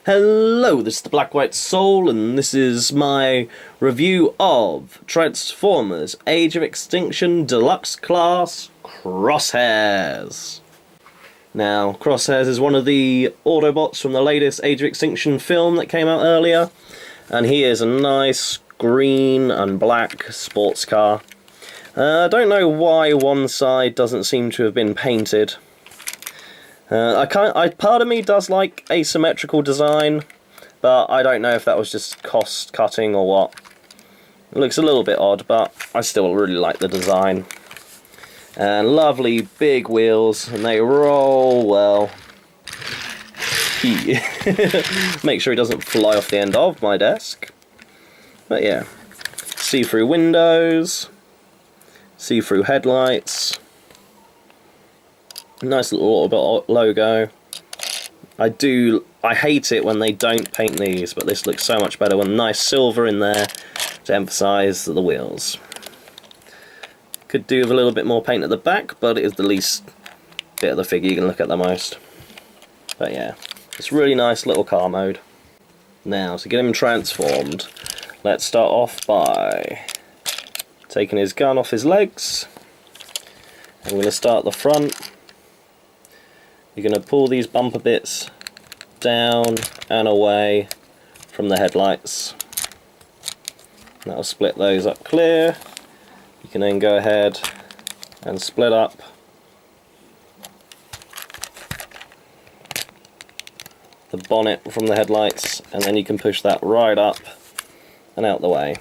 Hello, this is the Black White Soul, and this is my review of Transformers Age of Extinction Deluxe Class Crosshairs. Now, Crosshairs is one of the Autobots from the latest Age of Extinction film that came out earlier, and he is a nice green and black sports car. I don't know why one side doesn't seem to have been painted. Part of me does like asymmetrical design, but I don't know if that was just cost cutting or what. It looks a little bit odd, but I still really like the design. And lovely big wheels, and they roll well. Make sure he doesn't fly off the end of my desk. But yeah, see-through windows, see-through headlights. Nice little Autobot logo. I hate it when they don't paint these, but this looks so much better with nice silver in there to emphasise the wheels. Could do with a little bit more paint at the back, but it is the least bit of the figure you can look at the most. But yeah, it's really nice little car mode. Now, to get him transformed, let's start off by taking his gun off his legs. I'm going to start at the front. You're going to pull these bumper bits down and away from the headlights. That'll split those up clear. You can then go ahead and split up the bonnet from the headlights, and then you can push that right up and out the way.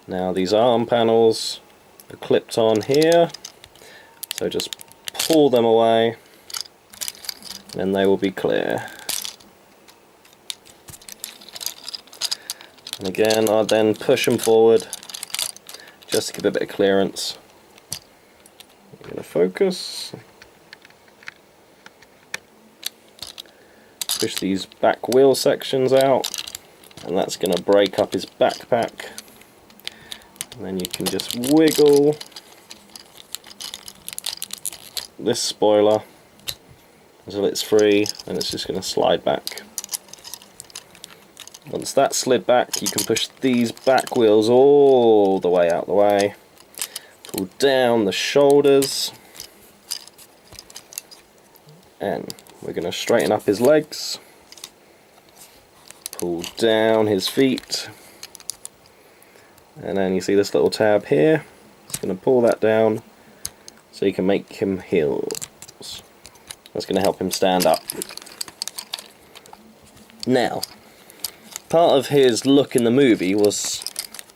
Now these arm panels are clipped on here. So just pull them away, and they will be clear. And again, I'll then push them forward, just to give a bit of clearance. I'm going to focus. Push these back wheel sections out, and that's going to break up his backpack. And then you can just wiggle this spoiler until it's free, and it's just going to slide back. Once that's slid back, you can push these back wheels all the way out the way, pull down the shoulders, and we're going to straighten up his legs, pull down his feet, and then you see this little tab here. It's going to pull that down so you can make him heels. That's going to help him stand up. Now, part of his look in the movie was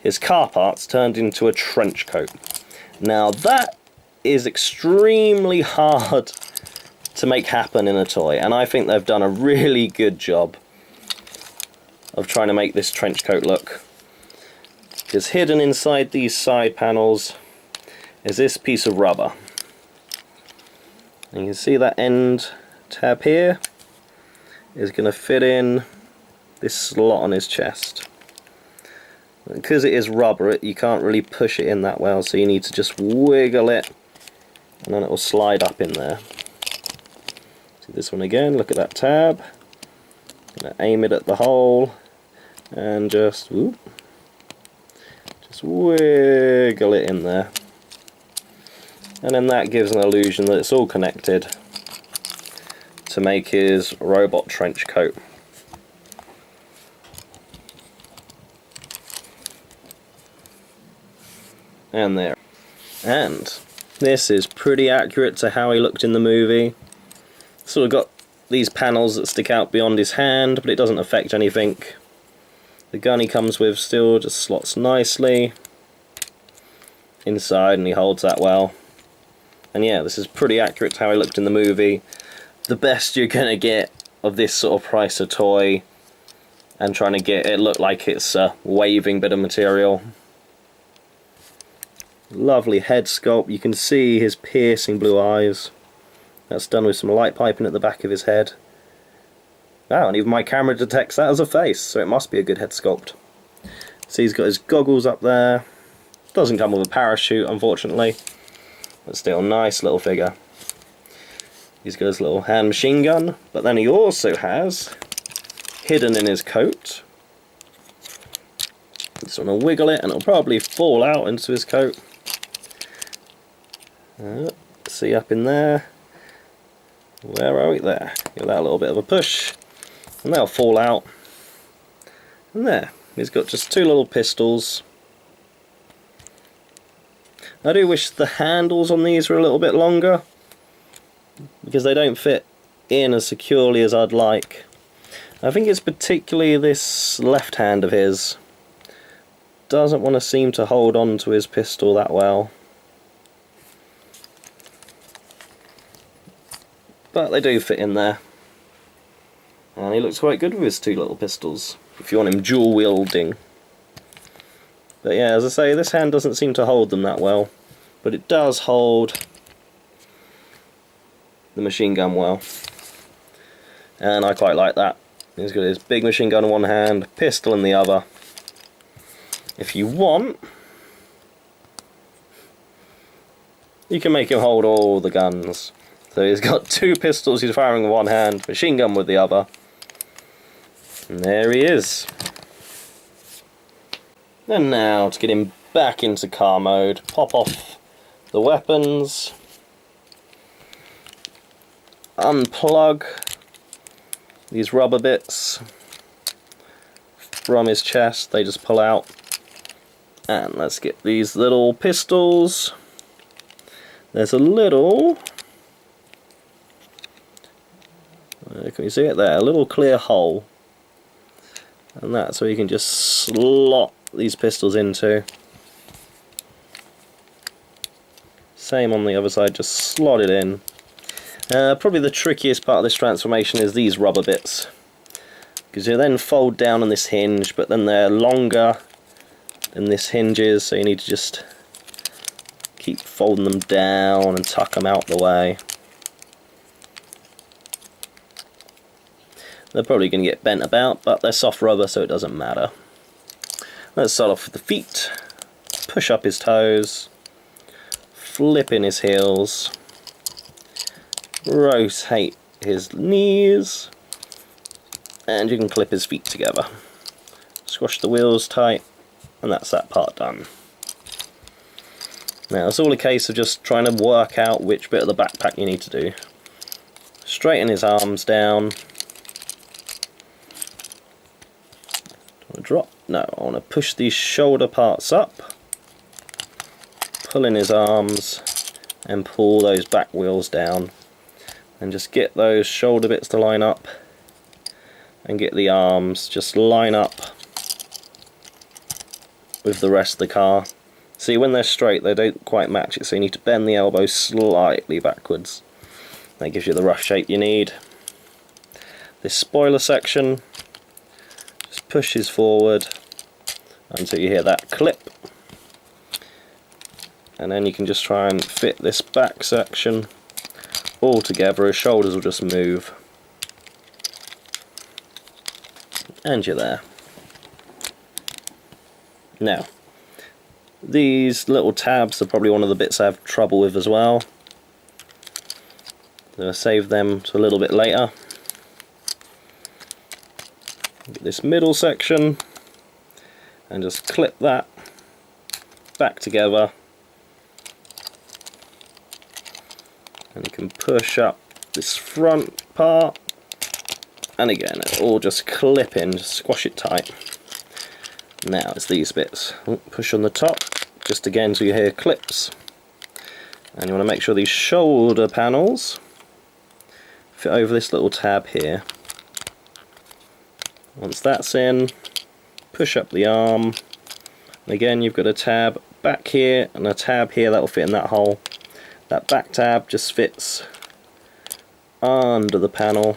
his car parts turned into a trench coat. Now that is extremely hard to make happen in a toy, and I think they've done a really good job of trying to make this trench coat look. Because hidden inside these side panels is this piece of rubber. And you can see that end tab here is going to fit in this slot on his chest. Because it is rubber, you can't really push it in that well, so you need to just wiggle it, and then it will slide up in there. See this one again, look at that tab. Gonna aim it at the hole, and just wiggle it in there. And then that gives an illusion that it's all connected to make his robot trench coat. And there. And this is pretty accurate to how he looked in the movie. Sort of got these panels that stick out beyond his hand, but it doesn't affect anything. The gun he comes with still just slots nicely inside, and he holds that well. And yeah, this is pretty accurate to how he looked in the movie. The best you're going to get of this sort of price of toy, and trying to get it look like it's a waving bit of material. Lovely head sculpt. You can see his piercing blue eyes. That's done with some light piping at the back of his head. Oh, and even my camera detects that as a face, so it must be a good head sculpt. See, he's got his goggles up there. Doesn't come with a parachute, unfortunately. But still, nice little figure. He's got his little hand machine gun, but then he also has, hidden in his coat, just want to wiggle it and it'll probably fall out into his coat. See up in there, where are we? There, give that a little bit of a push and they'll fall out. And there, he's got just two little pistols. I do wish the handles on these were a little bit longer, because they don't fit in as securely as I'd like. I think it's particularly this left hand of his doesn't want to seem to hold on to his pistol that well. But they do fit in there. And he looks quite good with his two little pistols, if you want him dual wielding. But yeah, as I say, this hand doesn't seem to hold them that well, but it does hold the machine gun well, and I quite like that. He's got his big machine gun in one hand, pistol in the other. If you want, you can make him hold all the guns. So he's got two pistols he's firing with one hand, machine gun with the other, and there he is. And now to get him back into car mode, pop off the weapons, unplug these rubber bits from his chest, they just pull out, and let's get these little pistols. There's a little, can you see it there, a little clear hole, and that's where you can just slot these pistols into. Same on the other side, just slot it in. Probably the trickiest part of this transformation is these rubber bits, because you then fold down on this hinge, but then they're longer than this hinge is, so you need to just keep folding them down and tuck them out the way. They're probably going to get bent about, but they're soft rubber, so it doesn't matter. Let's start off with the feet. Push up his toes, flip in his heels, rotate his knees, and you can clip his feet together. Squash the wheels tight, and that's that part done. Now it's all a case of just trying to work out which bit of the backpack you need to do. Straighten his arms down. Drop? No, I want to push these shoulder parts up, pull in his arms, and pull those back wheels down. And just get those shoulder bits to line up, and get the arms just line up with the rest of the car. See, when they're straight they don't quite match it, so you need to bend the elbow slightly backwards. That gives you the rough shape you need. This spoiler section just pushes forward until you hear that clip, and then you can just try and fit this back section all together. His shoulders will just move, and you're there. Now, these little tabs are probably one of the bits I have trouble with as well. I'm going to save them to a little bit later. Get this middle section and just clip that back together, and you can push up this front part, and again it'll all just clip in, just squash it tight. Now it's these bits. Push on the top, just again so you hear clips, and you want to make sure these shoulder panels fit over this little tab here. Once that's in, push up the arm, and again you've got a tab back here and a tab here that will fit in that hole. That back tab just fits under the panel,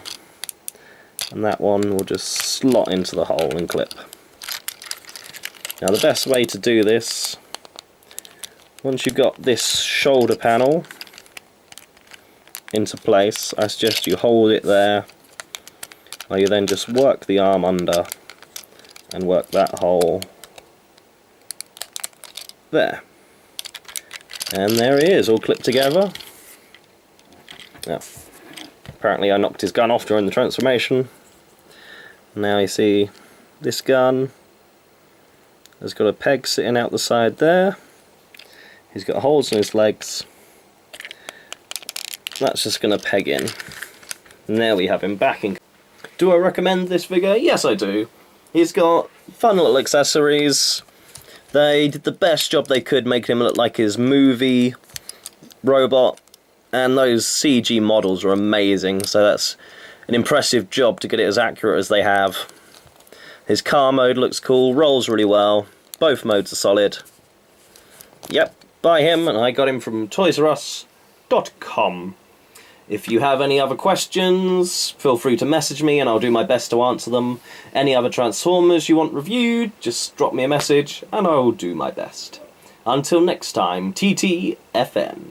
and that one will just slot into the hole and clip. Now the best way to do this, once you've got this shoulder panel into place, I suggest you hold it there, while you then just work the arm under and work that hole there. And there it is, all clipped together. Now, Apparently I knocked his gun off during the transformation. Now you see this gun has got a peg sitting out the side there. He's got holes in his legs. That's just going to peg in. And there we have him back in. Do I recommend this figure? Yes, I do. He's got fun little accessories. They did the best job they could making him look like his movie robot, and those CG models are amazing, so that's an impressive job to get it as accurate as they have. His car mode looks cool, rolls really well, both modes are solid. Yep, buy him, and I got him from toysrus.com. If you have any other questions, feel free to message me and I'll do my best to answer them. Any other Transformers you want reviewed, just drop me a message and I will do my best. Until next time, TTFN.